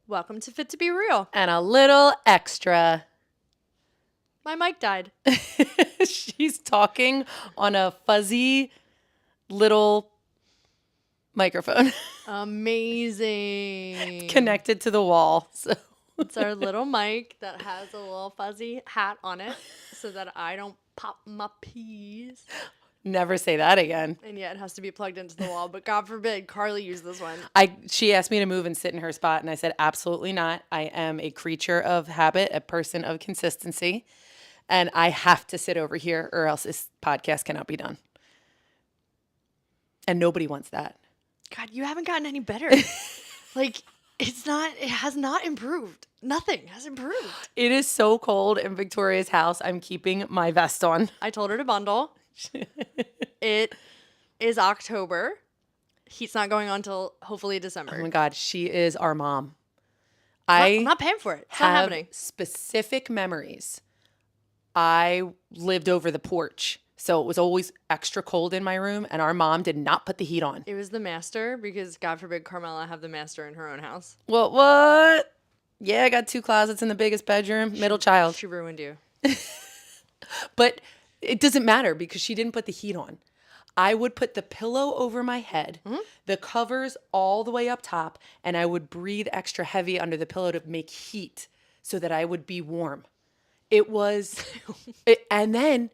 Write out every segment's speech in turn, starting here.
Welcome to Fit to Be Real. And a little extra. My mic died. She's talking on a fuzzy little microphone. Amazing. Connected to the wall. So it's our little mic that has a little fuzzy hat on it so that I don't pop my peas. Never say that again. And yeah, it has to be plugged into the wall. But God forbid, Carly used this one. She asked me to move and sit in her spot, and I said, absolutely not. I am a creature of habit, a person of consistency, and I have to sit over here or else this podcast cannot be done. And nobody wants that. God, you haven't gotten any better. It has not improved. Nothing has improved. It is so cold in Victoria's house. I'm keeping my vest on. I told her to bundle. It is October. Heat's not going on till hopefully December. Oh my God, she is our mom. I'm not paying for it. It's not happening. Specific memories. I lived over the porch, so it was always extra cold in my room, and our mom did not put the heat on. It was the master because God forbid Carmela have the master in her own house. What? Yeah, I got 2 closets in the biggest bedroom. Middle child. She ruined you. But it doesn't matter because she didn't put the heat on. I would put the pillow over my head, the covers all the way up top, and I would breathe extra heavy under the pillow to make heat so that I would be warm. It was, and then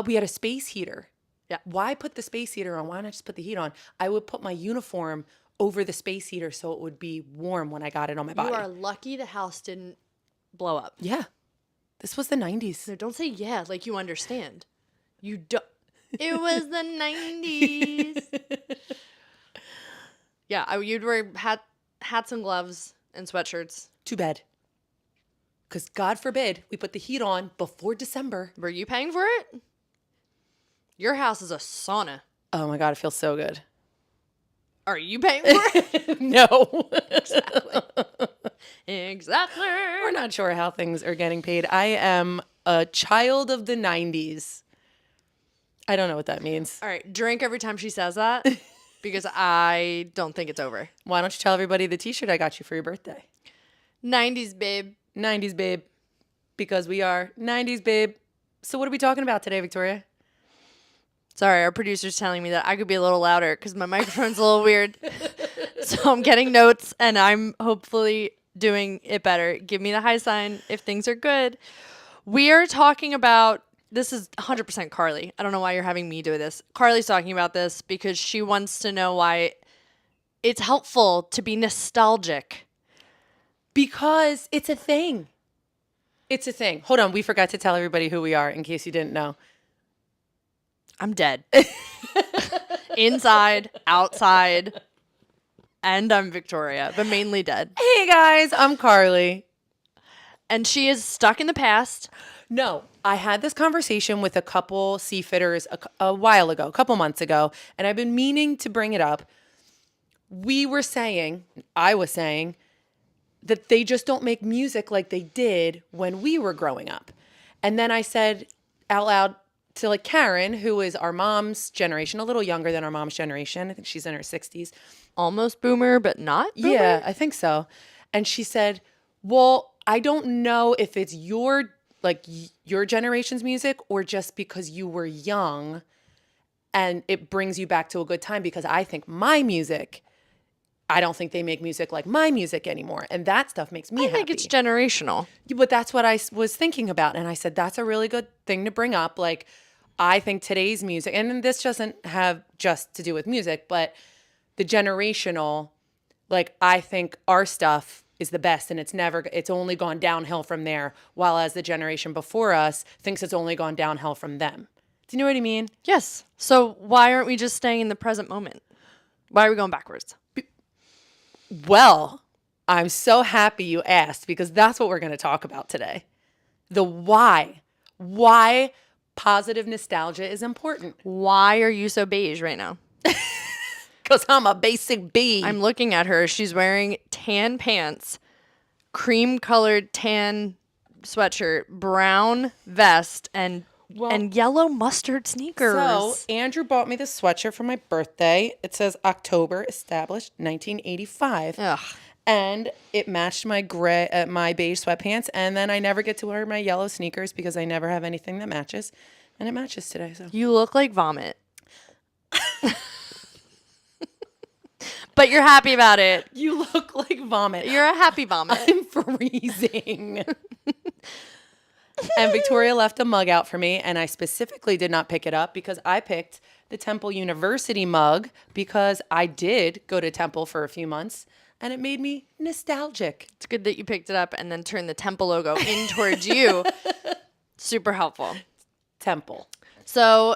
we had a space heater. Yeah. Why put the space heater on? Why not just put the heat on? I would put my uniform over the space heater so it would be warm when I got it on my body. You are lucky the house didn't blow up. Yeah. This was the 90s. No, don't say yeah like you understand. You don't. It was the 90s. Yeah, you'd wear hats and gloves and sweatshirts. Too bad. Because God forbid we put the heat on before December. Were you paying for it? Your house is a sauna. Oh my God, it feels so good. Are you paying for it? No. Exactly. We're not sure how things are getting paid. I am a child of the 90s. I don't know what that means. All right, drink every time she says that because I don't think it's over. Why don't you tell everybody the t-shirt I got you for your birthday? 90s, babe. 90s, babe. Because we are 90s, babe. So what are we talking about today, Victoria? Sorry, our producer's telling me that I could be a little louder because my microphone's a little weird. So I'm getting notes and I'm hopefully doing it better. Give me the high sign if things are good. We are talking about, this is 100% Carly. I don't know why you're having me do this. Carly's talking about this because she wants to know why it's helpful to be nostalgic. Because it's a thing. It's a thing. Hold on, we forgot to tell everybody who we are in case you didn't know. I'm dead. Inside, outside, and I'm Victoria, but mainly dead. Hey guys, I'm Carly. And she is stuck in the past. No, I had this conversation with a couple seafitters a while ago, a couple months ago, and I've been meaning to bring it up. I was saying, that they just don't make music like they did when we were growing up. And then I said out loud to Karen, who is our mom's generation, a little younger than our mom's generation. I think she's in her 60s. Almost boomer, but not boomer? Yeah, I think so. And she said, well, I don't know if it's your generation's music or just because you were young and it brings you back to a good time, because I think I don't think they make music like my music anymore. And that stuff makes me happy. I think it's generational. But that's what I was thinking about. And I said, that's a really good thing to bring up. I think today's music, and this doesn't have just to do with music, but the generational, I think our stuff is the best, and it's only gone downhill from there, while as the generation before us thinks it's only gone downhill from them. Do you know what I mean? Yes. So why aren't we just staying in the present moment? Why are we going backwards? Well, I'm so happy you asked, because that's what we're going to talk about today. The why. Why positive nostalgia is important. Why are you so beige right now? Because I'm a basic bee. I'm looking at her. She's wearing tan pants, cream-colored tan sweatshirt, brown vest, and yellow mustard sneakers. So Andrew bought me this sweatshirt for my birthday. It says October, established 1985. Ugh. And it matched my my beige sweatpants. And then I never get to wear my yellow sneakers because I never have anything that matches. And it matches today. So You look like vomit. But you're happy about it. you look like vomit. You're a happy vomit. I'm freezing. And Victoria left a mug out for me, and I specifically did not pick it up because I picked the Temple University mug because I did go to Temple for a few months, and it made me nostalgic. It's good that you picked it up and then turned the Temple logo in towards you. Super helpful. Temple. So,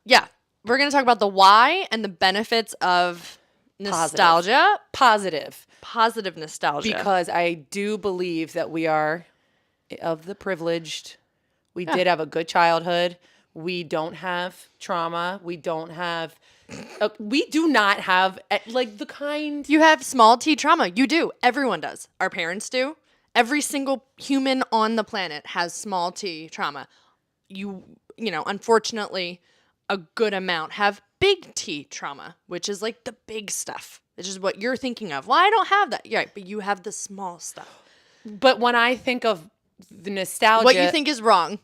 yeah, we're going to talk about the why and the benefits of nostalgia. Positive. Positive nostalgia. Because I do believe that we are of the privileged. We did have a good childhood. We don't have trauma. We don't have, we do not have like the kind. You have small T trauma. You do. Everyone does. Our parents do. Every single human on the planet has small T trauma. You know, unfortunately, a good amount have big T trauma, which is like the big stuff, which is what you're thinking of. Well, I don't have that. Yeah, right, but you have the small stuff. But when I think of the nostalgia, what you think is wrong.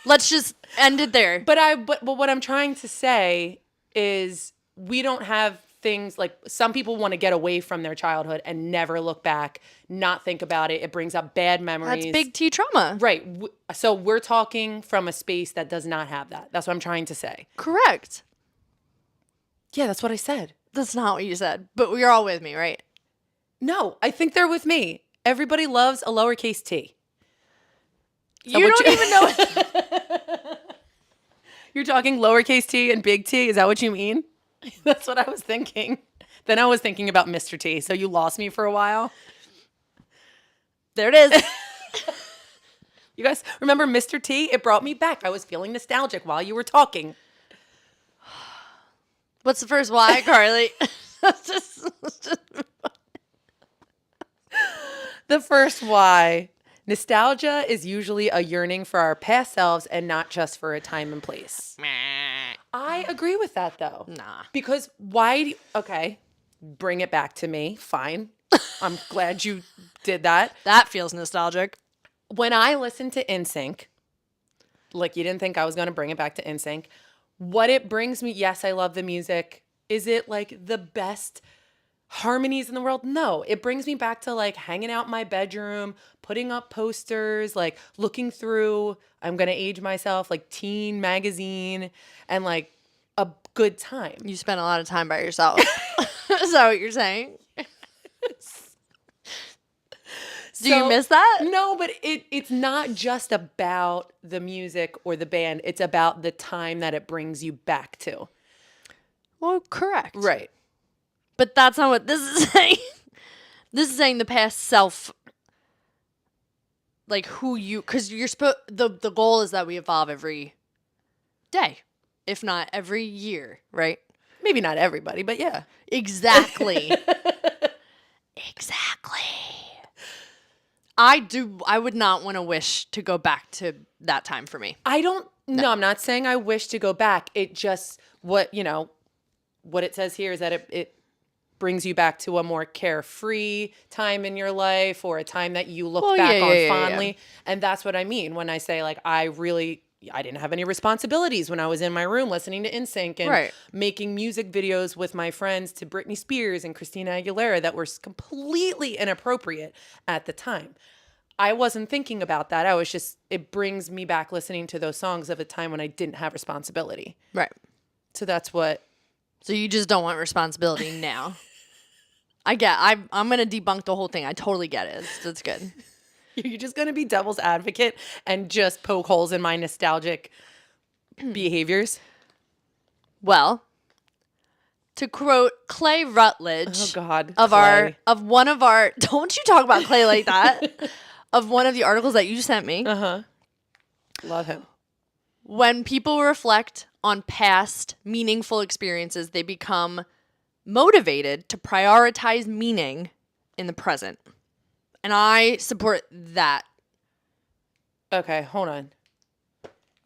Let's just end it there. But what I'm trying to say is we don't have things like some people want to get away from their childhood and never look back, not think about it. It brings up bad memories. That's big T trauma. Right. So we're talking from a space that does not have that. That's what I'm trying to say. Correct. Yeah, that's what I said. That's not what you said, but you're all with me, right? No, I think they're with me. Everybody loves a lowercase t. You don't even know. You're talking lowercase t and big T. Is that what you mean? That's what I was thinking. Then I was thinking about Mr. T. So you lost me for a while. There it is. You guys remember Mr. T? It brought me back. I was feeling nostalgic while you were talking. What's the first why, Carly? The first why. Nostalgia is usually a yearning for our past selves and not just for a time and place. I agree with that, though. Nah. Because okay, bring it back to me. Fine. I'm glad you did that. That feels nostalgic. When I listen to NSYNC, like you didn't think I was going to bring it back to NSYNC, what it brings me, yes, I love the music. Is it like the best harmonies in the world? No, it brings me back to like hanging out in my bedroom, putting up posters, like looking through, I'm going to age myself, like teen magazine and like a good time. You spent a lot of time by yourself. Is that what you're saying? Do you miss that? No, but it's not just about the music or the band. It's about the time that it brings you back to. Well, correct. Right. But that's not what this is saying. This is saying the past self, like who you, because you're the goal is that we evolve every day, if not every year, right? Maybe not everybody, but yeah. Exactly. Exactly. I would not want to wish to go back to that time for me. No, I'm not saying I wish to go back. It just, what it says here is that it brings you back to a more carefree time in your life or a time that you look back on fondly. Yeah. And that's what I mean when I say like, I didn't have any responsibilities when I was in my room listening to NSYNC and making music videos with my friends to Britney Spears and Christina Aguilera that were completely inappropriate at the time. I wasn't thinking about that. It brings me back listening to those songs of a time when I didn't have responsibility. Right. So that's what. So you just don't want responsibility now. I'm going to debunk the whole thing. I totally get it. That's good. You're just going to be devil's advocate and just poke holes in my nostalgic behaviors? Well, to quote Clay Rutledge. Oh, God. Of one of our, don't you talk about Clay like that, of one of the articles that you sent me. Uh-huh. Love him. When people reflect on past meaningful experiences, they become motivated to prioritize meaning in the present. And I support that. Okay, hold on.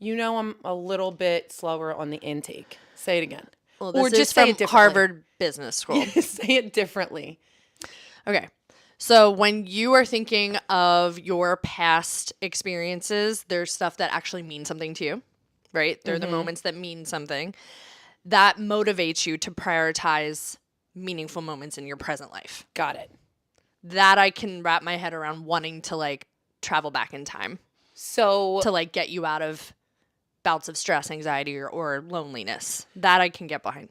I'm a little bit slower on the intake. Say it again. Well, this or is just from Harvard Business School. Say it differently. Okay. So when you are thinking of your past experiences, there's stuff that actually means something to you, right? They're the moments that mean something. That motivates you to prioritize meaningful moments in your present life. Got it. That I can wrap my head around, wanting to like travel back in time So to like get you out of bouts of stress, anxiety, or loneliness. That I can get behind.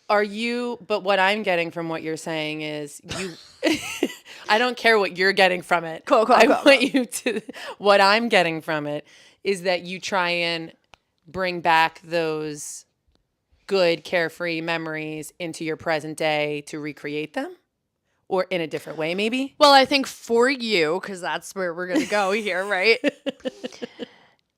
but what I'm getting from what you're saying is you, I don't care what you're getting from it. Cool. What I'm getting from it is that you try and bring back those good, carefree memories into your present day to recreate them, or in a different way, maybe. Well, I think for you, because that's where we're going to go here, right?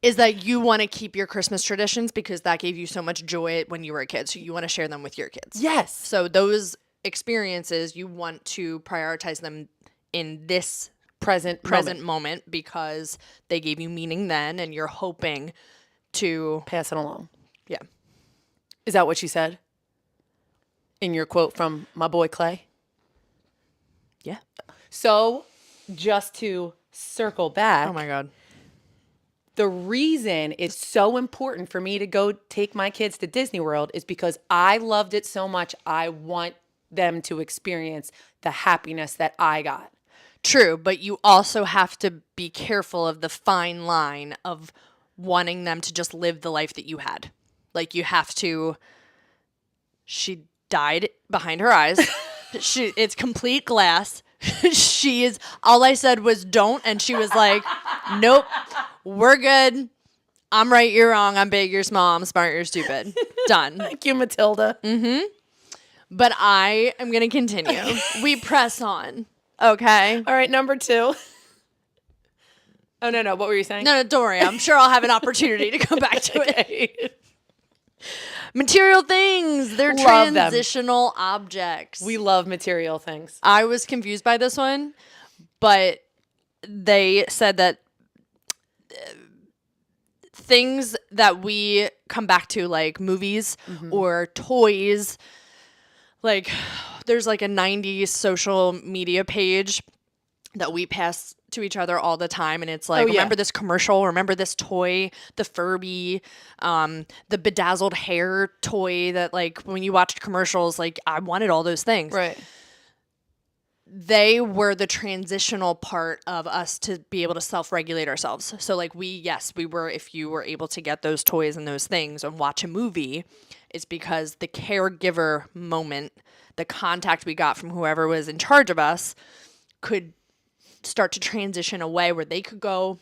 Is that you want to keep your Christmas traditions because that gave you so much joy when you were a kid. So you want to share them with your kids. Yes. So those experiences, you want to prioritize them in this present moment because they gave you meaning then, and you're hoping to Pass it along. Yeah. Is that what you said in your quote from my boy Clay? Yeah. So just to circle back. Oh my God. The reason it's so important for me to go take my kids to Disney World is because I loved it so much. I want them to experience the happiness that I got. True, but you also have to be careful of the fine line of wanting them to just live the life that you had. Like you have to. She died behind her eyes. It's complete glass. She is. All I said was don't, and she was like, "Nope, we're good. I'm right, you're wrong. I'm big, you're small. I'm smart, you're stupid. Done." Thank you, Matilda. But I am gonna continue. We press on. Okay. All right, number 2. Oh, no. What were you saying? No, don't worry. I'm sure I'll have an opportunity to come back to it. Okay. Material things. They're Love them. transitional objects. We love material things. I was confused by this one, but they said that things that we come back to, like movies or toys, like there's like a 90s social media page that we pass to each other all the time, and it's like, remember this commercial, remember this toy, the Furby, the bedazzled hair toy that like when you watched commercials, like I wanted all those things. Right. They were the transitional part of us to be able to self-regulate ourselves. So like we were, if you were able to get those toys and those things and watch a movie, it's because the caregiver moment, the contact we got from whoever was in charge of us could start to transition away where they could go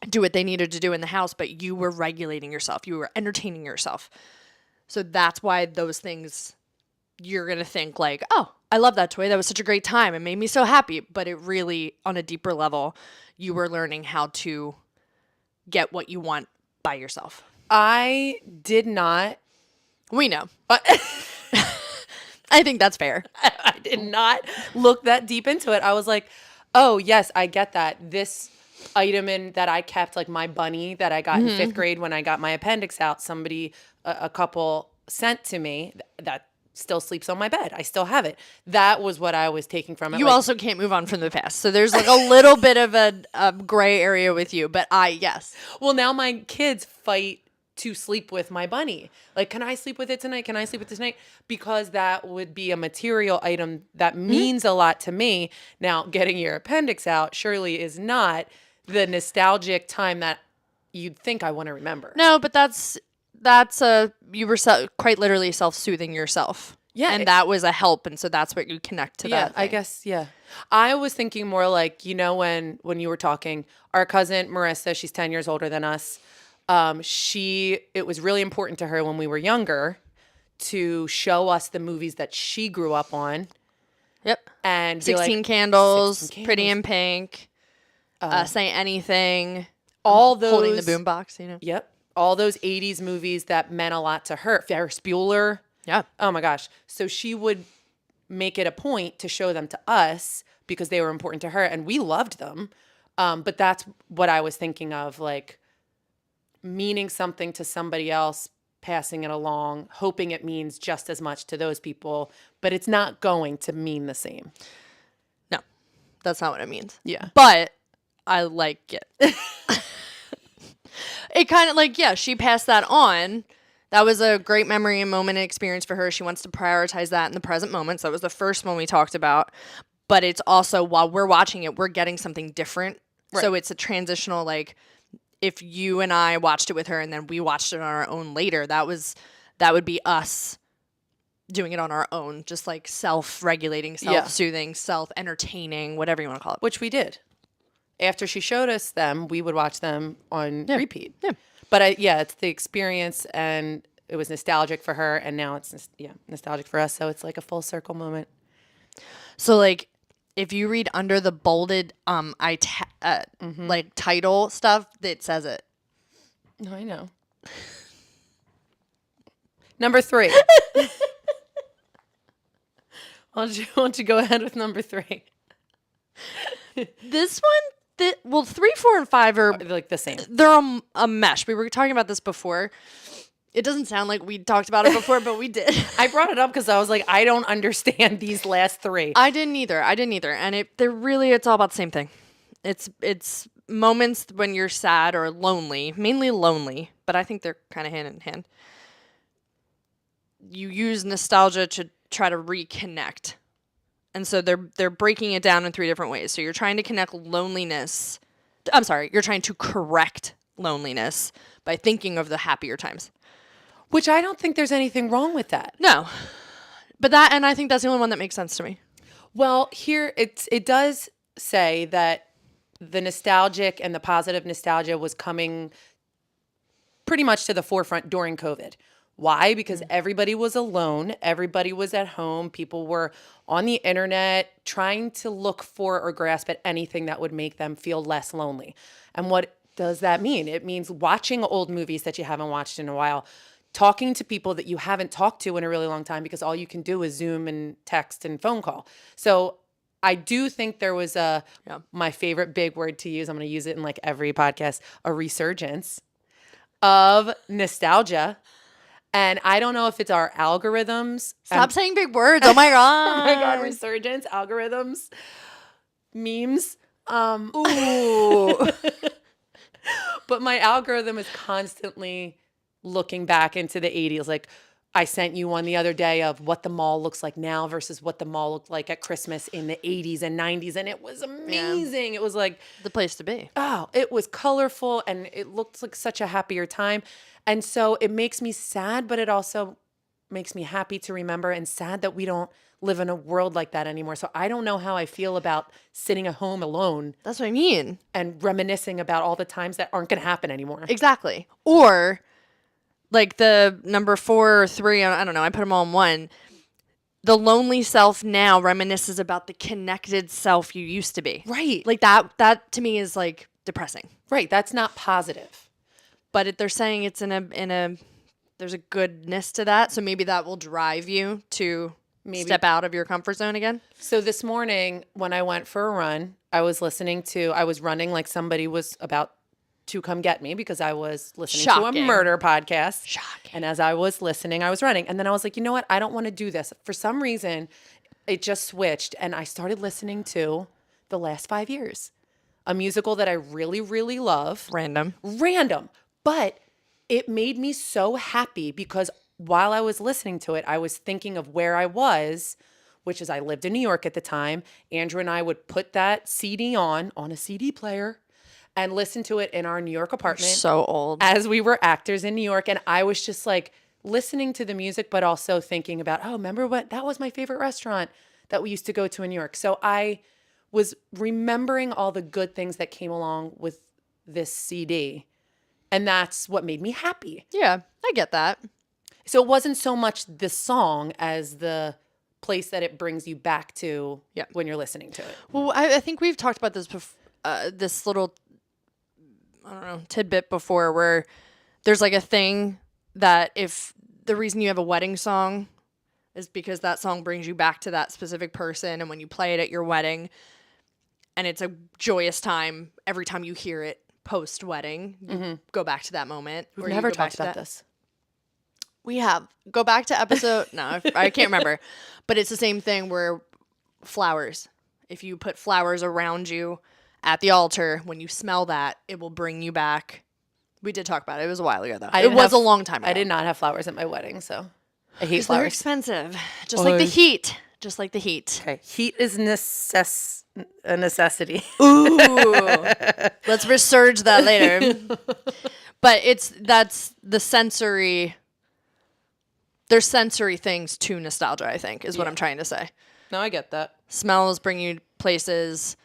do what they needed to do in the house, but you were regulating yourself. You were entertaining yourself. So that's why those things, you're going to think like, oh, I love that toy. That was such a great time. It made me so happy. But it really, on a deeper level, you were learning how to get what you want by yourself. I did not. We know. I think that's fair. I did not look that deep into it. I was like, oh, yes, I get that. This item that I kept, like my bunny that I got in 5th grade when I got my appendix out, a couple sent to me that still sleeps on my bed. I still have it. That was what I was taking from it. You also can't move on from the past. So there's like a little bit of a gray area with you. But yes. Well, now my kids fight to sleep with my bunny. Like, can I sleep with it tonight? Can I sleep with it tonight? Because that would be a material item that means a lot to me. Now, getting your appendix out surely is not the nostalgic time that you'd think I want to remember. No, but you were quite literally self-soothing yourself. Yeah. And that was a help. And so that's what you connect to that thing. I guess, yeah. I was thinking more like, when you were talking, our cousin Marissa, she's 10 years older than us. It was really important to her when we were younger to show us the movies that she grew up on. Yep. And 16 Candles, Pretty in Pink, Say Anything, all those holding the boombox, Yep. All those 80s movies that meant a lot to her. Ferris Bueller. Yeah. Oh my gosh. So she would make it a point to show them to us because they were important to her and we loved them. But that's what I was thinking of, like meaning something to somebody else, passing it along, hoping it means just as much to those people, but it's not going to mean the same. No. That's not what it means. Yeah. But I like it. It kind of like, yeah, she passed that on. That was a great memory and moment and experience for her. She wants to prioritize that in the present moment. So that was the first one we talked about. But it's also, while we're watching it, we're getting something different. Right. So it's a transitional, like, if you and I watched it with her and then we watched it on our own later, that would be us doing it on our own, just like self-regulating, self-soothing, self-entertaining, whatever you want to call it. Which we did. After she showed us them, we would watch them on repeat. Yeah. But it's the experience, and it was nostalgic for her, and now it's nostalgic for us. So it's like a full circle moment. So like, if you read under the bolded like title stuff, that says it. No, I know. Number 3. Why don't you go ahead with number 3? This one, 3, 4, and 5 are like the same. They're a mesh. We were talking about this before. It doesn't sound like we talked about it before, but we did. I brought it up because I was like, I don't understand these last 3. I didn't either. And it's all about the same thing. It's moments when you're sad or lonely, mainly lonely, but I think they're kind of hand in hand. You use nostalgia to try to reconnect. And so they're breaking it down in 3 different ways. So you're trying to connect loneliness. You're trying to correct loneliness by thinking of the happier times. Which I don't think there's anything wrong with that. No. But I think that's the only one that makes sense to me. Well, here it does say that the nostalgic and the positive nostalgia was coming pretty much to the forefront during COVID. Why? Because everybody was alone. Everybody was at home. People were on the internet trying to look for or grasp at anything that would make them feel less lonely. And what does that mean? It means watching old movies that you haven't watched in a while, talking to people that you haven't talked to in a really long time because all you can do is Zoom and text and phone call. So I do think there was my favorite big word to use, I'm going to use it in like every podcast, a resurgence of nostalgia. And I don't know if it's our algorithms. Stop saying big words. Oh my God. Oh my God, resurgence, algorithms, memes. Ooh. But my algorithm is constantly looking back into the 80s. Like, I sent you one the other day of what the mall looks like now versus what the mall looked like at Christmas in the 80s and 90s. And it was amazing. Yeah. It was like the place to be. Oh, it was colorful and it looked like such a happier time. And so it makes me sad, but it also makes me happy to remember, and sad that we don't live in a world like that anymore. So I don't know how I feel about sitting at home alone. That's what I mean. And reminiscing about all the times that aren't going to happen anymore. Exactly. Or like the number 4 or 3, I don't know, I put them all in one. The lonely self now reminisces about the connected self you used to be. Right. Like that to me is like depressing. Right. That's not positive. But they're saying it's in a there's a goodness to that. So maybe that will drive you to step out of your comfort zone again. So this morning when I went for a run, I was running like somebody was about to come get me because I was listening to a murder podcast. Shocking. And as I was listening, I was running. And then I was like, you know what? I don't want to do this. For some reason, it just switched. And I started listening to The Last 5 Years, a musical that I really, really love. Random. But it made me so happy because while I was listening to it, I was thinking of where I was, which is I lived in New York at the time. Andrew and I would put that CD on a CD player and listen to it in our New York apartment. So old. As we were actors in New York. And I was just like listening to the music, but also thinking about, remember that was my favorite restaurant that we used to go to in New York. So I was remembering all the good things that came along with this CD. And that's what made me happy. Yeah, I get that. So it wasn't so much the song as the place that it brings you back to when you're listening to it. Well, I think we've talked about this this little, I don't know, tidbit before, where there's like a thing that if the reason you have a wedding song is because that song brings you back to that specific person, and when you play it at your wedding and it's a joyous time, every time you hear it post-wedding, you go back to that moment. We've never talked about this. We have. Go back to episode, no, I can't remember. But it's the same thing where flowers. If you put flowers around you at the altar, when you smell that, it will bring you back. We did talk about it. It was a while ago, though. It was a long time ago. I did not have flowers at my wedding, so I hate They're flowers. expensive. Just like the heat. Just like the heat. Okay, heat is a necessity. Ooh. Let's resurge that later. But that's the sensory. There's sensory things to nostalgia, I think, is what I'm trying to say. No, I get that. Smells bring you places.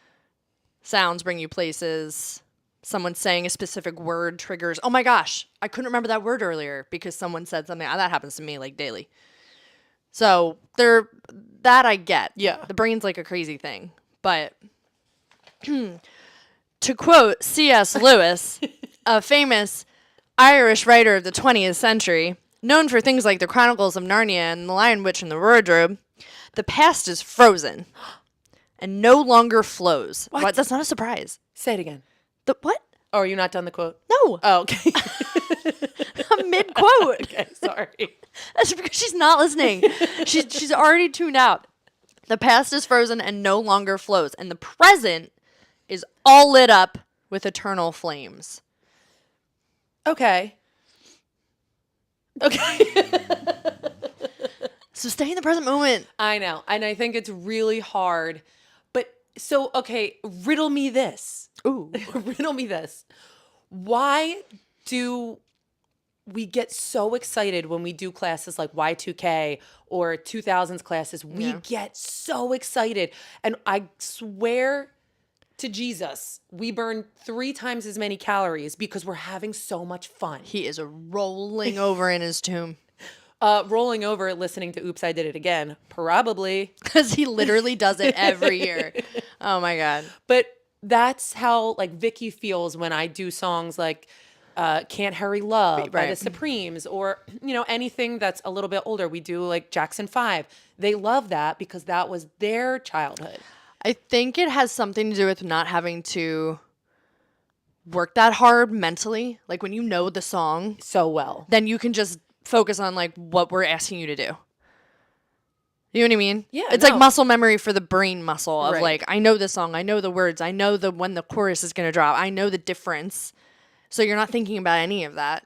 Sounds bring you places. Someone saying a specific word triggers. Oh my gosh, I couldn't remember that word earlier because someone said something. That happens to me like daily. So that I get. Yeah. The brain's like a crazy thing. But to quote C.S. Lewis, a famous Irish writer of the 20th century, known for things like the Chronicles of Narnia and the Lion, Witch, and the Wardrobe, the past is frozen and no longer flows. What? That's not a surprise. Say it again. The what? Oh, are you not done the quote? No. Oh, okay. I'm mid-quote. Okay, sorry. That's because she's not listening. She's already tuned out. The past is frozen and no longer flows, and the present is all lit up with eternal flames. Okay. Okay. So stay in the present moment. I know. And I think it's really hard. But so, okay, riddle me this. Ooh. Riddle me this. Why do we get so excited when we do classes like Y2K or 2000s classes? We get so excited. And I swear to Jesus, we burn 3 times as many calories because we're having so much fun. He is rolling over in his tomb. Rolling over, listening to Oops, I Did It Again. Probably. Because he literally does it every year. Oh my God. But that's how like Vicky feels when I do songs like Can't Hurry Love by the Supremes, or, you know, anything that's a little bit older. We do like Jackson 5. They love that because that was their childhood. I think it has something to do with not having to work that hard mentally. Like when you know the song so well, then you can just focus on like what we're asking you to do. You know what I mean? Yeah. It's like muscle memory for the brain muscle of Right. like, I know the song, I know the words, I know when the chorus is going to drop, I know the difference. So you're not thinking about any of that.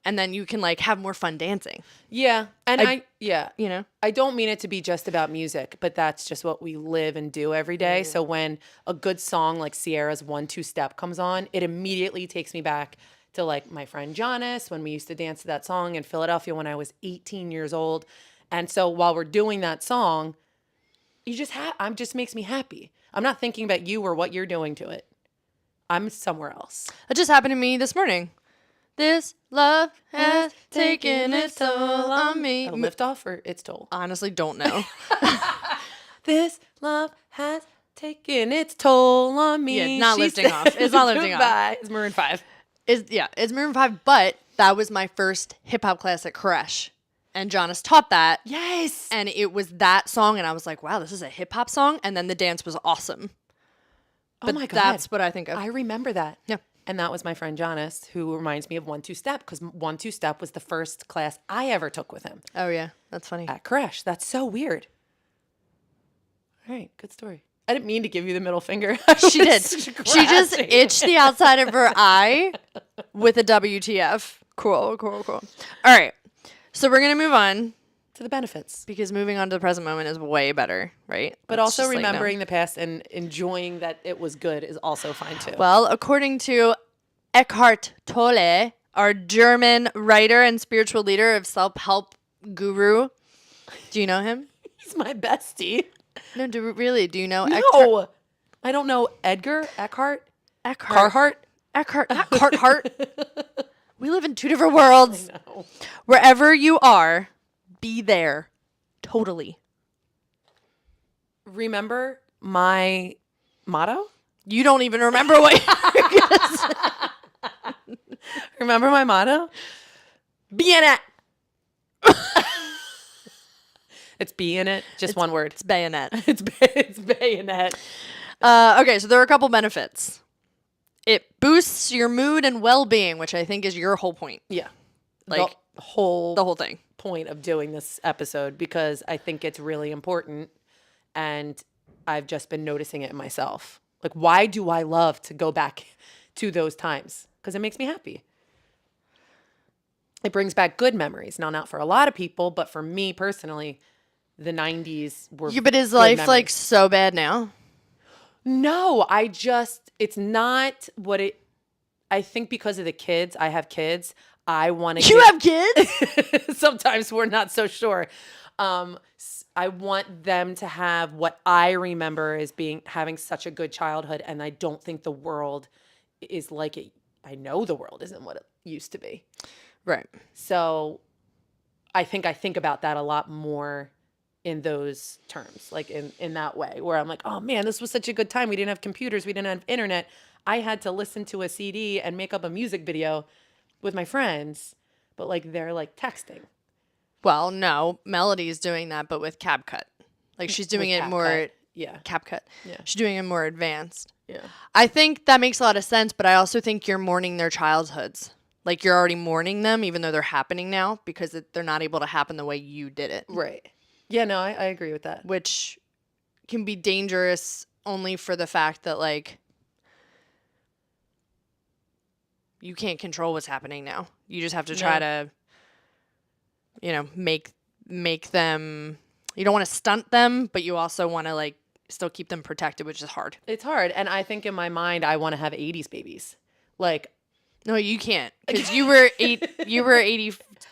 And then you can like have more fun dancing. Yeah. And You know? I don't mean it to be just about music, but that's just what we live and do every day. So when a good song like Sierra's 1-2 Step comes on, it immediately takes me back to like my friend Jonas when we used to dance to that song in Philadelphia when I was 18 years old. And so while we're doing that song, you just just makes me happy. I'm not thinking about you or what you're doing to it. I'm somewhere else. That just happened to me this morning. This love has taken its toll on me. A lift off or its toll? Honestly, don't know. This love has taken its toll on me. Yeah, not lifting off. It's not lifting off. Goodbye. It's Maroon 5. It's Maroon 5, but that was my first hip hop class at Koresh. And Jonas taught that. Yes. And it was that song, and I was like, wow, this is a hip hop song. And then the dance was awesome. But oh my God. that's what I think of. I remember that. Yeah. And that was my friend Jonas, who reminds me of 1-2 Step, because 1-2 Step was the first class I ever took with him Oh, yeah. That's funny. at Koresh. That's so weird. All right. Good story. I didn't mean to give you the middle finger. She did. She just itched the outside of her eye with a WTF. Cool. All right. So we're going to move on to the benefits. because moving on to the present moment is way better, right? But Let's also just, like, know. remembering the past and enjoying that it was good is also fine too. Well, according to Eckhart Tolle, our German writer and spiritual leader of self-help guru. Do you know him? He's my bestie. No, do you know No, Eckhart? I don't know Edgar Eckhart. Eckhart. Carhart. Eckhart. Not Carhart. We live in two different worlds. No. Wherever you are, be there. Totally. Remember my motto? You don't even remember what Remember my motto? be in it. It's be in it. Just one word. It's bayonet. It's bayonet. Okay, so there are a couple benefits. It boosts your mood and well-being, which I think is your whole point. Yeah. Like the whole thing. point of doing this episode, because I think it's really important. And I've just been noticing it in myself. Like, why do I love to go back to those times? Because it makes me happy. It brings back good memories. Now, not for a lot of people, but for me personally, the 90s were Yeah, but is good life memories. like so bad now? No, it's not what it, I think because of the kids, I have kids. I want to You have kids? sometimes we're not so sure. I want them to have what I remember as having such a good childhood, and I don't think the world is like it. I know the world isn't what it used to be. Right. So I think about that a lot more in those terms, like in that way, where I'm like, oh man, this was such a good time. We didn't have computers. We didn't have internet. I had to listen to a CD and make up a music video with my friends, but like they're like texting. Well, no, Melody's doing that, but with CapCut. Like she's doing With it CapCut. more. Yeah. CapCut. Yeah. She's doing it more advanced. Yeah. I think that makes a lot of sense, but I also think you're mourning their childhoods. Like you're already mourning them, even though they're happening now, because they're not able to happen the way you did it. Right. Yeah, no, I agree with that. Which can be dangerous only for the fact that, like, you can't control what's happening now. You just have to try to, make them, you don't want to stunt them, but you also want to, like, still keep them protected, which is hard. It's hard. And I think in my mind, I want to have 80s babies. Like, no, you can't, because you were 85.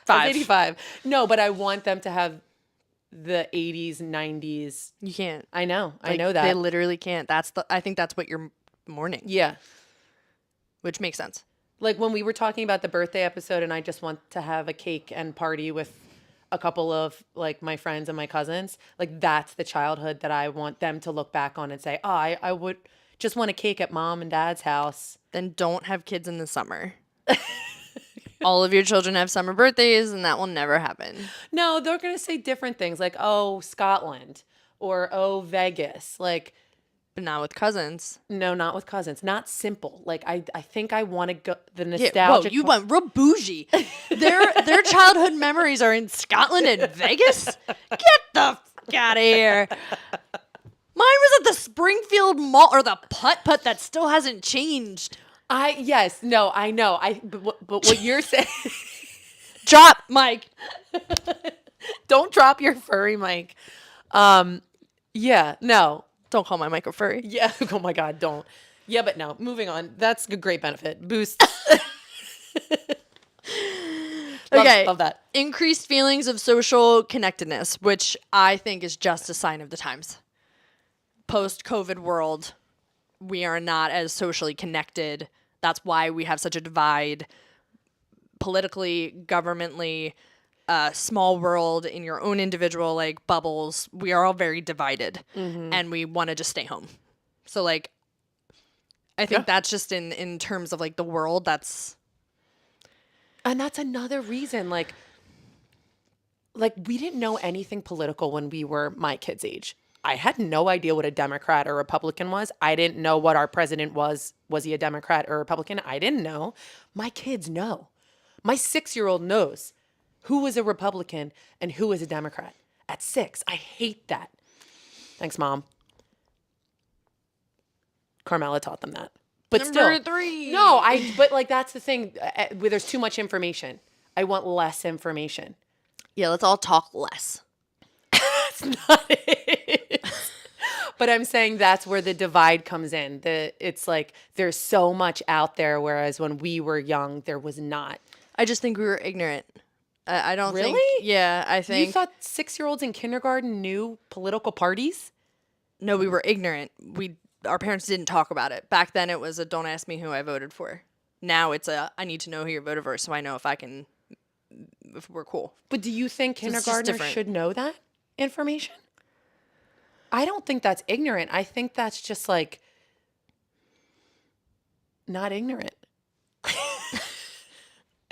I was 85. No, but I want them to have the 80s, 90s. You can't. I know. Like, I know that. They literally can't. I think that's what you're mourning. Yeah. Which makes sense. Like when we were talking about the birthday episode and I just want to have a cake and party with a couple of like my friends and my cousins, like that's the childhood that I want them to look back on and say, oh, I would just want a cake at mom and dad's house. Then don't have kids in the summer. All of your children have summer birthdays and that will never happen. No, they're going to say different things like, oh, Scotland or oh, Vegas. Like, but not with cousins. No, not with cousins. Not simple. Like I think I want to go the nostalgic. Yeah, whoa, you went real bougie. Their childhood memories are in Scotland and Vegas. Get the fuck out of here. Mine was at the Springfield Mall or the Putt that still hasn't changed. Yes, no, I know. But what you're saying. Drop, Mike. Don't drop your furry mic. Yeah, no. Don't call my mic a furry. Yeah. Oh my God, don't. Yeah, but no. Moving on. That's a great benefit. Boost. Okay. Love that. Increased feelings of social connectedness, which I think is just a sign of the times. Post-COVID world, we are not as socially connected. That's why we have such a divide politically, governmentally, small world, in your own individual like bubbles. We are all very divided, and we want to just stay home. So like, I think that's just in terms of like the world. And that's another reason. Like we didn't know anything political when we were my kids' age. I had no idea what a Democrat or Republican was. I didn't know what our president was. Was he a Democrat or Republican? I didn't know. My kids know. My 6-year-old knows who was a Republican and who was a Democrat at 6. I hate that. Thanks, Mom. Carmela taught them that. But Number still, 3. No, but like that's the thing. Where there's too much information. I want less information. Yeah, let's all talk less. That's not it. But I'm saying that's where the divide comes in. It's like there's so much out there, whereas when we were young, there was not. I just think we were ignorant. I don't think. Really? Yeah, I think. You thought 6-year-olds in kindergarten knew political parties? No, we were ignorant. Our parents didn't talk about it. Back then it was a don't ask me who I voted for. Now it's I need to know who you voted for so I know if we're cool. But do you think So it's just kindergartners different. should know that information? I don't think that's ignorant. I think that's just like not ignorant.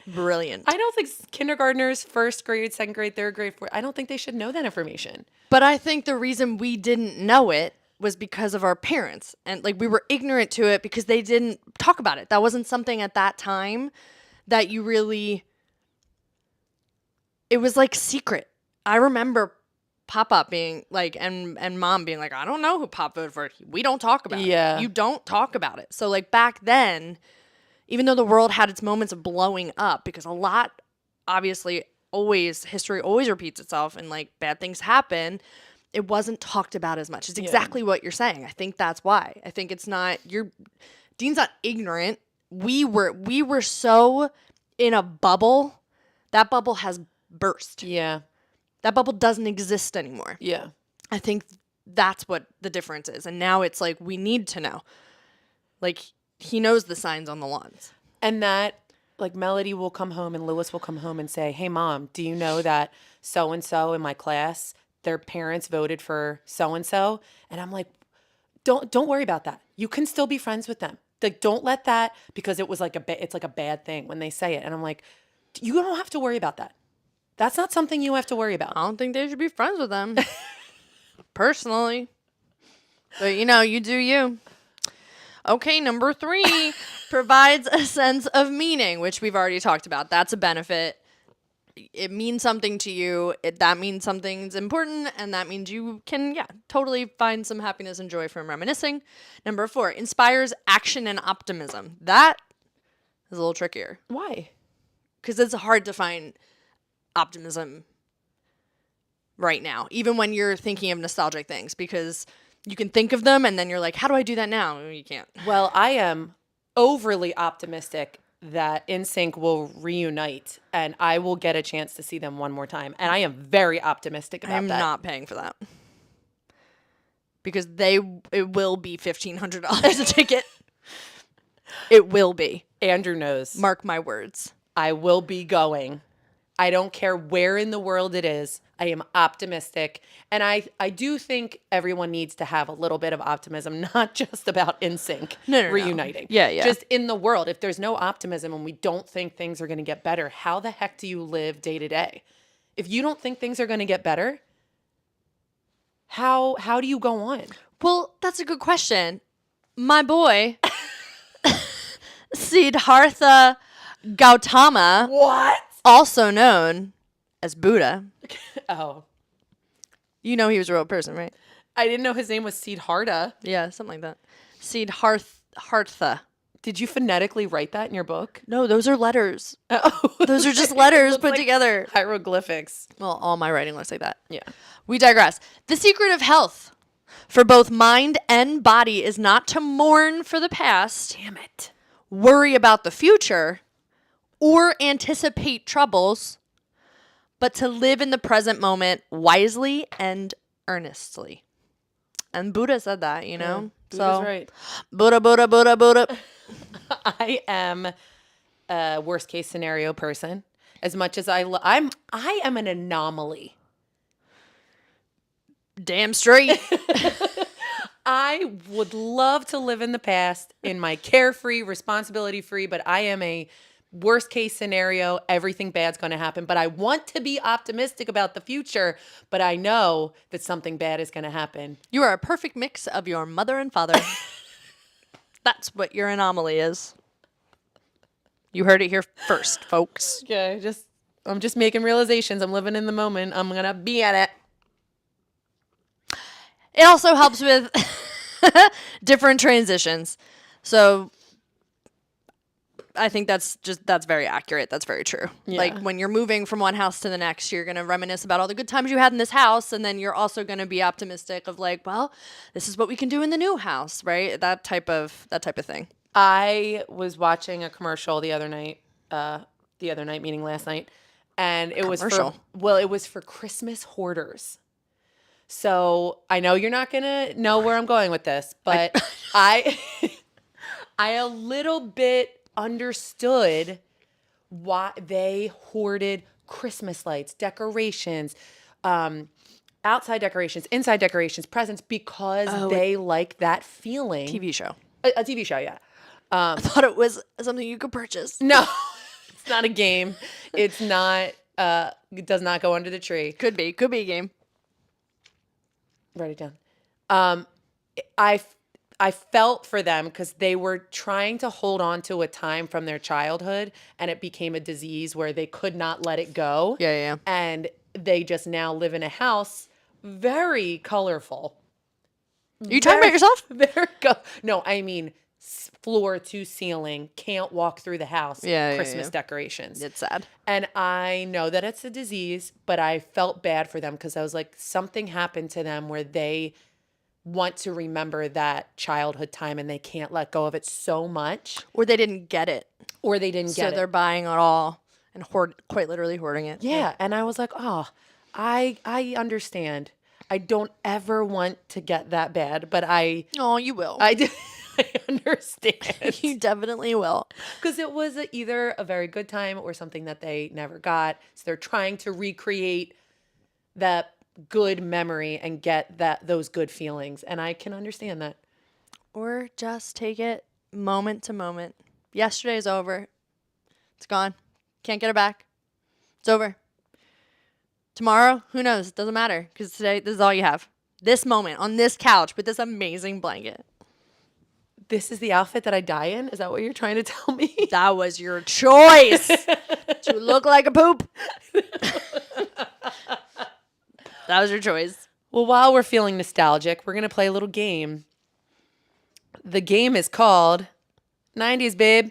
Brilliant. I don't think kindergartners, 1st grade, 2nd grade, 3rd grade, 4th, I don't think they should know that information. But I think the reason we didn't know it was because of our parents. And like we were ignorant to it because they didn't talk about it. That wasn't something at that time that it was like secret. I remember Pop being like, and Mom being like, I don't know who Pop voted for. We don't talk about Yeah. it. You don't talk about it. So like back then, even though the world had its moments of blowing up, because a lot, obviously, history always repeats itself and like bad things happen, it wasn't talked about as much. It's exactly what you're saying. I think that's why. I think it's not, Dean's not ignorant. We were so in a bubble. That bubble has burst. Yeah. That bubble doesn't exist anymore. Yeah. I think that's what the difference is. And now it's like, we need to know. Like, he knows the signs on the lawns. And that, like, Melody will come home and Lewis will come home and say, hey, Mom, do you know that so-and-so in my class, their parents voted for so-and-so? And I'm like, don't worry about that. You can still be friends with them. Like, don't let that, because it was like it's like a bad thing when they say it. And I'm like, you don't have to worry about that. That's not something you have to worry about. I don't think they should be friends with them. Personally. But, you do you. Okay, number 3, provides a sense of meaning, which we've already talked about. That's a benefit. It means something to you. That means something's important, and that means you can, totally find some happiness and joy from reminiscing. Number 4, inspires action and optimism. That is a little trickier. Why? Because it's hard to find optimism right now, even when you're thinking of nostalgic things, because you can think of them and then you're like, how do I do that now? You can't. Well, I am overly optimistic that NSYNC will reunite and I will get a chance to see them one more time. And I am very optimistic about that. I'm not paying for that. Because it will be $1,500 a ticket. It will be. Andrew knows. Mark my words. I will be going. I don't care where in the world it is. I am optimistic. And I do think everyone needs to have a little bit of optimism, not just about NSYNC reuniting. No. Yeah. Just in the world. If there's no optimism and we don't think things are going to get better, how the heck do you live day to day? If you don't think things are going to get better, how do you go on? Well, that's a good question. My boy, Siddhartha Gautama. What? Also known as Buddha. Oh. You know he was a real person, right? I didn't know his name was Siddhartha. Yeah, something like that. Siddhartha. Did you phonetically write that in your book? No, those are letters. Oh. Those are just letters Looks put like together. Hieroglyphics. Well, all my writing looks like that. Yeah. We digress. The secret of health for both mind and body is not to mourn for the past, Damn it. worry about the future, or anticipate troubles, but to live in the present moment wisely and earnestly. And Buddha said that, Buddha's so right. Buddha. I am a worst case scenario person. As much as I am an anomaly. Damn straight. I would love to live in the past in my carefree, responsibility free, but I am a worst case scenario. Everything bad's going to happen, but I want to be optimistic about the future, but I know that something bad is going to happen. You are a perfect mix of your mother and father. That's what your anomaly is. You heard it here first, folks. Okay, I'm just making realizations. I'm living in the moment. I'm going to be at it. It also helps with different transitions. So I think that's very accurate. That's very true. Yeah. Like when you're moving from one house to the next, you're going to reminisce about all the good times you had in this house. And then you're also going to be optimistic of like, well, this is what we can do in the new house, right? That type of thing. I was watching a commercial the other night meaning last night. And it was for Christmas hoarders. So I know you're not going to know where I'm going with this, but I a little bit understood why they hoarded Christmas lights, decorations, outside decorations, inside decorations, presents, because they like that feeling. TV show. A TV show, yeah. I thought it was something you could purchase. No, it's not a game. It's not, it does not go under the tree. Could be a game. Write it down. I felt for them because they were trying to hold on to a time from their childhood, and it became a disease where they could not let it go. Yeah. And they just now live in a house very colorful. Are you talking about yourself? No, I mean floor to ceiling, can't walk through the house. Yeah, Christmas yeah. decorations. It's sad. And I know that it's a disease, but I felt bad for them because I was like, something happened to them where they want to remember that childhood time and they can't let go of it so much, Or they didn't get it. or they didn't So get they're it. buying it all and quite literally hoarding it. Yeah, and I was like, oh, I understand. I don't ever want to get that bad, but I Oh, you will. I I understand. You definitely will. Because it was either a very good time or something that they never got. So they're trying to recreate that good memory and get those good feelings. And I can understand that. Or just take it moment to moment. Yesterday's over. It's gone. Can't get it back. It's over. Tomorrow, who knows? It doesn't matter because today, this is all you have. This moment on this couch with this amazing blanket. This is the outfit that I die in? Is that what you're trying to tell me? That was your choice. To look like a poop. That was your choice. Well, while we're feeling nostalgic, we're going to play a little game. The game is called 90s Babe.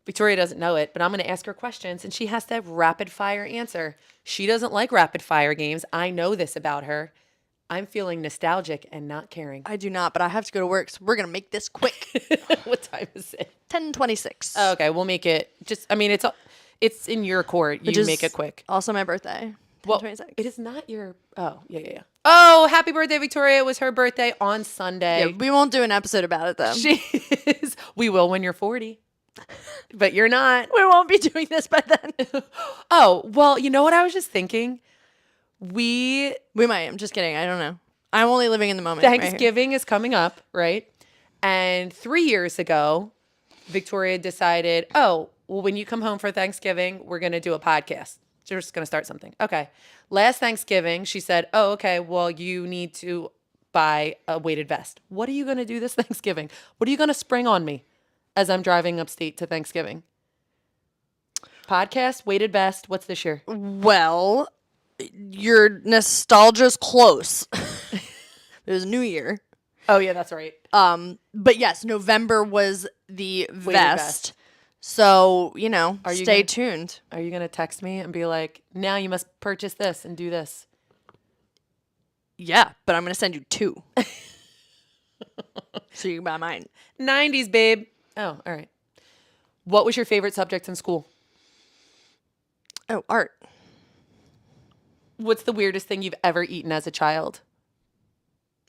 Victoria doesn't know it, but I'm going to ask her questions and she has to have rapid fire answer. She doesn't like rapid fire games. I know this about her. I'm feeling nostalgic and not caring. I do not, but I have to go to work, so we're going to make this quick. What time is it? 10:26. Oh, okay, we'll make it it's in your court. You make it quick. Also my birthday. Well, 10:26. it is not your yeah. Oh, happy birthday, Victoria. It was her birthday on Sunday. Yeah, we won't do an episode about it though. She is. We will when you're 40. But you're not. We won't be doing this by then. Oh, well, you know what I was just thinking? We might. I'm just kidding. I don't know. I'm only living in the moment. right here. Thanksgiving is coming up, right? And 3 years ago, Victoria decided, oh, well, when you come home for Thanksgiving, we're going to do a podcast. So we're just going to start something. Okay. Last Thanksgiving, she said, oh, okay, well, you need to buy a weighted vest. What are you going to do this Thanksgiving? What are you going to spring on me as I'm driving upstate to Thanksgiving? Podcast, weighted vest. What's this year? Well, your nostalgia's close. It was New Year. Oh, yeah, that's right. But yes, November was the Weighted vest. So, you stay gonna- tuned. Are you going to text me and be like, now you must purchase this and do this? Yeah, but I'm going to send you 2. So you can buy mine. 90s, babe. Oh, all right. What was your favorite subject in school? Oh, art. What's the weirdest thing you've ever eaten as a child?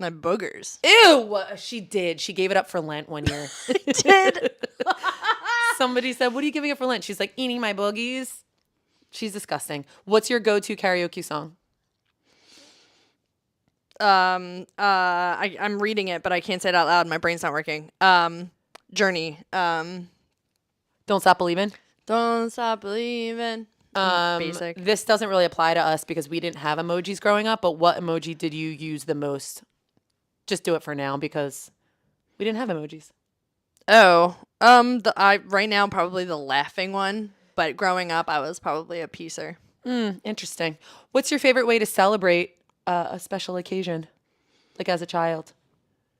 My boogers. Ew, she did. She gave it up for Lent one year. Did. Somebody said, what are you giving up for Lent? She's like, eating my boogies. She's disgusting. What's your go-to karaoke song? I'm reading it, but I can't say it out loud. My brain's not working. Journey. Don't Stop Believing? Don't stop believing. Basic. This doesn't really apply to us because we didn't have emojis growing up, but what emoji did you use the most? Just do it for now because we didn't have emojis. Oh, right now probably the laughing one, but growing up I was probably a piecer. Interesting. What's your favorite way to celebrate a special occasion, like as a child?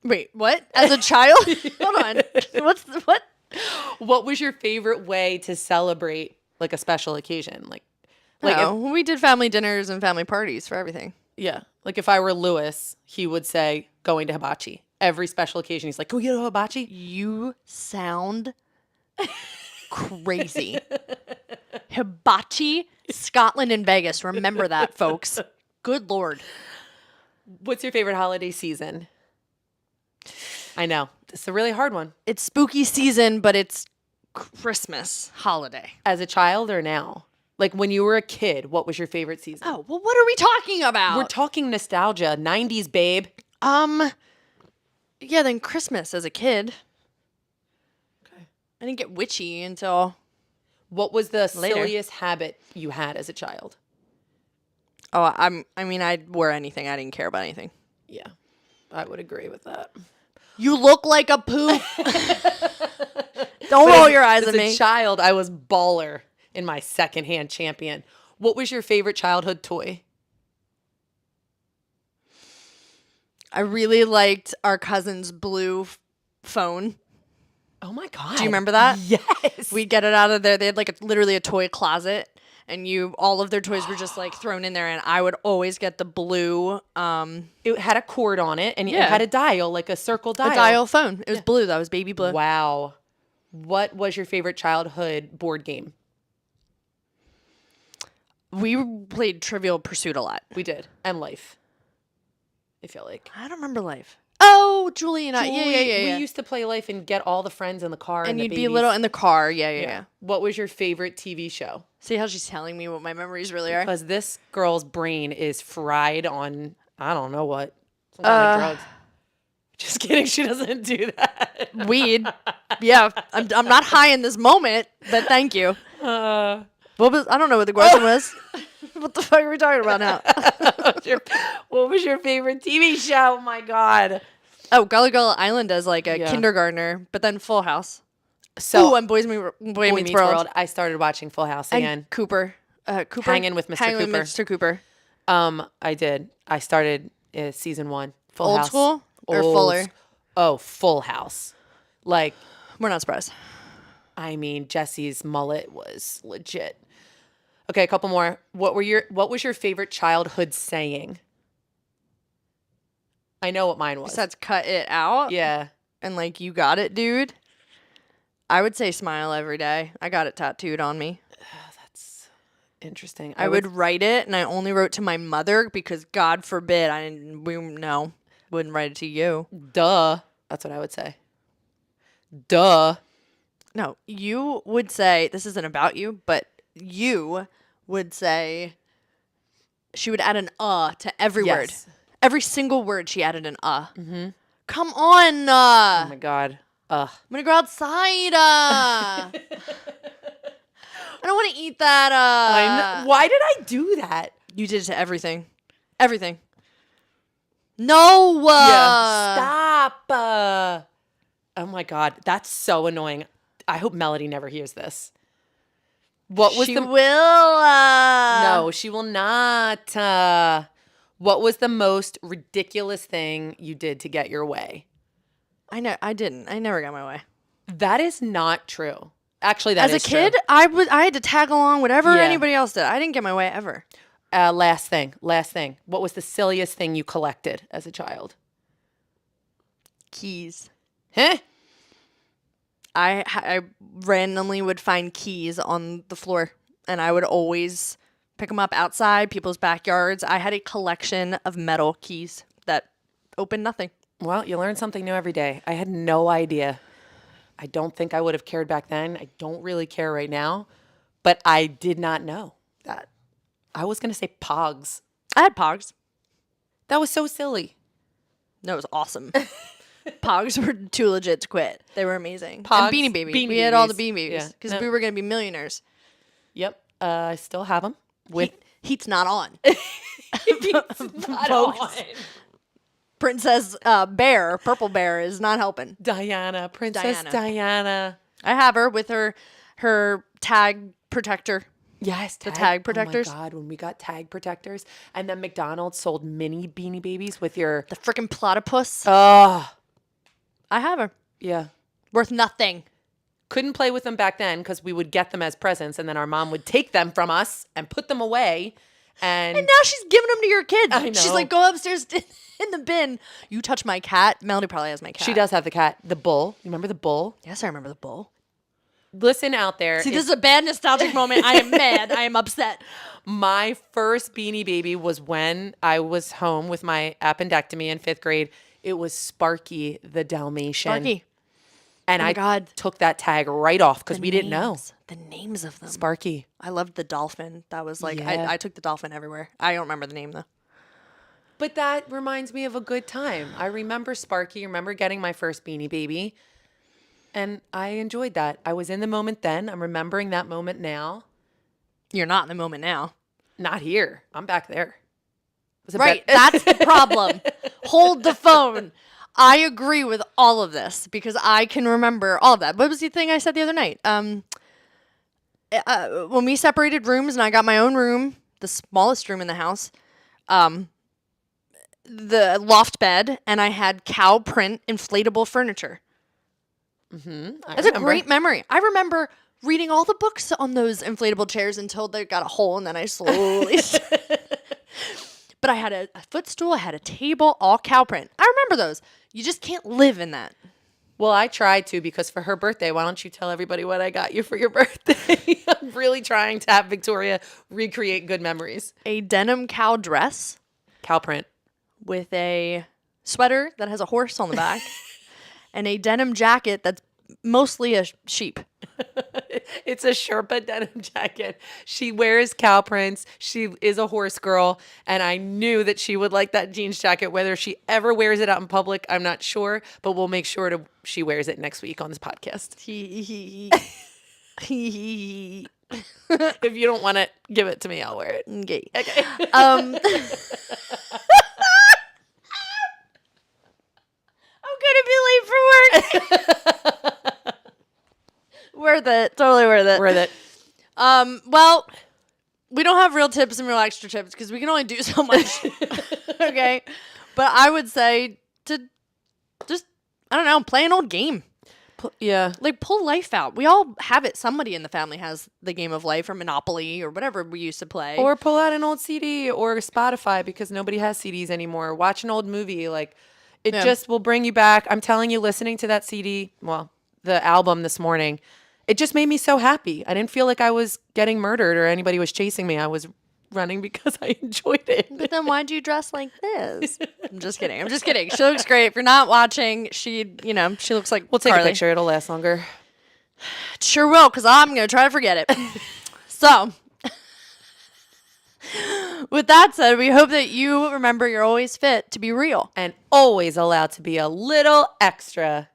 Wait, what? As a child? Hold on. What? What was your favorite way to celebrate like a special occasion? Like We did family dinners and family parties for everything. yeah. Like if I were Lewis, he would say going to hibachi. Every special occasion, he's like, "Go get a hibachi." You sound crazy. Hibachi, Scotland and Vegas. Remember that, folks. Good Lord. What's your favorite holiday season? I know. It's a really hard one. It's spooky season, but it's Christmas holiday. As a child or now? Like when you were a kid, what was your favorite season? Oh, well, what are we talking about? We're talking nostalgia. 90s, babe. Yeah, then Christmas as a kid. Okay. I didn't get witchy until What was the later. silliest habit you had as a child? Oh, I'd wear anything. I didn't care about anything. Yeah, I would agree with that. You look like a poop. Don't roll your eyes at As me. a child, I was baller in my secondhand champion. What was your favorite childhood toy? I really liked our cousin's blue phone. Oh my God. Do you remember that? Yes. We'd get it out of there. They had like literally a toy closet, and all of their toys were just like thrown in there. And I would always get the blue, It had a cord on it, and it Yeah. had a dial, like a circle dial. a dial phone. It was blue. That was baby blue. Wow. What was your favorite childhood board game? We played Trivial Pursuit a lot. We did. And Life. I feel like. I don't remember Life. Oh, Julie and I. Yeah. We used to play Life and get all the friends in the car. And the you'd be babies. little in the car. Yeah. What was your favorite TV show? See how she's telling me what my memories really are? Because this girl's brain is fried on, I don't know what, some kind of drugs. Just kidding. She doesn't do that. Weed. Yeah. I'm not high in this moment, but thank you. What was? I don't know what the question was. What the fuck are we talking about now? What was your favorite TV show? Oh my God. Oh, Gully Girl Island as like a Yeah. kindergartner, but then Full House. So, Ooh, and Boy Meets World. I started watching Full House And again. Cooper. Cooper. Hanging with Mr. Hanging with Cooper. Mr. Cooper. I did. I started season 1. Full Old House. school or Old Fuller? sc- Oh, Full House. Like, We're not surprised. I mean, Jesse's mullet was legit. Okay, a couple more. What was your favorite childhood saying? I know what mine was. Besides cut it out. Yeah. And like, you got it, dude. I would say smile every day. I got it tattooed on me. That's interesting. I would write it, and I only wrote to my mother because God forbid wouldn't write it to you. Duh. That's what I would say. Duh. No, you would say, this isn't about you, but you would say, she would add an to every word. Yes. Every single word she added an Mm-hmm. Come on. Oh my God. I'm going to go outside. I don't want to eat that. I know. Why did I do that? You did it to everything. Everything. No. Stop. Oh my God. That's so annoying. I hope Melody never hears this. What was She the... will. No, she will not. What was the most ridiculous thing you did to get your way? I know. I didn't. I never got my way. That is not true. Actually, that As is a kid, true. I had to tag along whatever Yeah. anybody else did. I didn't get my way ever. Last thing. What was the silliest thing you collected as a child? Keys. Huh? I randomly would find keys on the floor, and I would always pick them up outside people's backyards. I had a collection of metal keys that opened nothing. Well, you learn something new every day. I had no idea. I don't think I would have cared back then. I don't really care right now, but I did not know that. I was going to say Pogs. I had Pogs. That was so silly. No, it was awesome. Pogs were too legit to quit. They were amazing. Pogs, And Beanie Babies. Beanie We had all the Babies. Beanie Babies Yeah. because No. we were going to be millionaires. Yep. I still have them. With Heat's not on. Folks. Princess Bear, Purple Bear, is not helping. Diana, Princess Diana. I have her with her tag protector. Yes, The tag protectors. Oh my God, when we got tag protectors, and then McDonald's sold mini Beanie Babies with your. The freaking platypus. Oh, I have her. yeah. Worth nothing. Couldn't play with them back then because we would get them as presents, and then our mom would take them from us and put them away. And And now she's giving them to your kids. I She's know. like, go upstairs in the bin. You touch my cat. Melody probably has my cat. she does have the cat, the bull. You remember the bull? Yes, I remember the bull. Listen out there. See, this is a bad nostalgic moment. I am mad. I am upset. My first Beanie Baby was when I was home with my appendectomy in 5th grade. It was Sparky the Dalmatian. Sparky. And Oh my I God. took that tag right off because we didn't know. The names of them. Sparky. I loved the dolphin. That was like, Yeah. I took the dolphin everywhere. I don't remember the name though. But that reminds me of a good time. I remember Sparky. I remember getting my first Beanie Baby. And I enjoyed that. I was in the moment then. I'm remembering that moment now. You're not in the moment now. Not here. I'm back there. Was it Right. bet- That's the problem. Hold the phone. I agree with all of this because I can remember all of that. What was the thing I said the other night? When we separated rooms and I got my own room, the smallest room in the house, the loft bed, and I had cow print inflatable furniture. That's a great memory. I remember reading all the books on those inflatable chairs until they got a hole, and then I slowly. But I had a footstool, I had a table, all cow print. I remember those. You just can't live in that. Well, I tried to, because for her birthday, why don't you tell everybody what I got you for your birthday? I'm really trying to have Victoria recreate good memories. A denim cow dress Cow print. with a sweater that has a horse on the back and a denim jacket that's mostly a sheep. It's a Sherpa denim jacket. She wears cow prints. She is a horse girl. And I knew that she would like that jeans jacket. Whether she ever wears it out in public, I'm not sure. But we'll make sure she wears it next week on this podcast. If you don't want it, give it to me. I'll wear it. Okay. Okay. I'm gonna be late for work. Worth it. Totally worth it. Worth it. Well, we don't have real tips and real extra tips because we can only do so much. Okay. But I would say to just, I don't know, play an old game. Yeah. Like, pull life out. We all have it. Somebody in the family has the game of life or Monopoly or whatever we used to play. Or pull out an old CD or Spotify, because nobody has CDs anymore. Watch an old movie. Like, it just will bring you back. I'm telling you, listening to that CD, well, the album this morning, it just made me so happy. I didn't feel like I was getting murdered or anybody was chasing me. I was running because I enjoyed it. But then why'd you dress like this? I'm just kidding. She looks great. If you're not watching, she looks like We'll take Carly. a picture. It'll last longer. It sure will, because I'm going to try to forget it. So, with that said, we hope that you remember you're always fit to be real. And always allowed to be a little extra.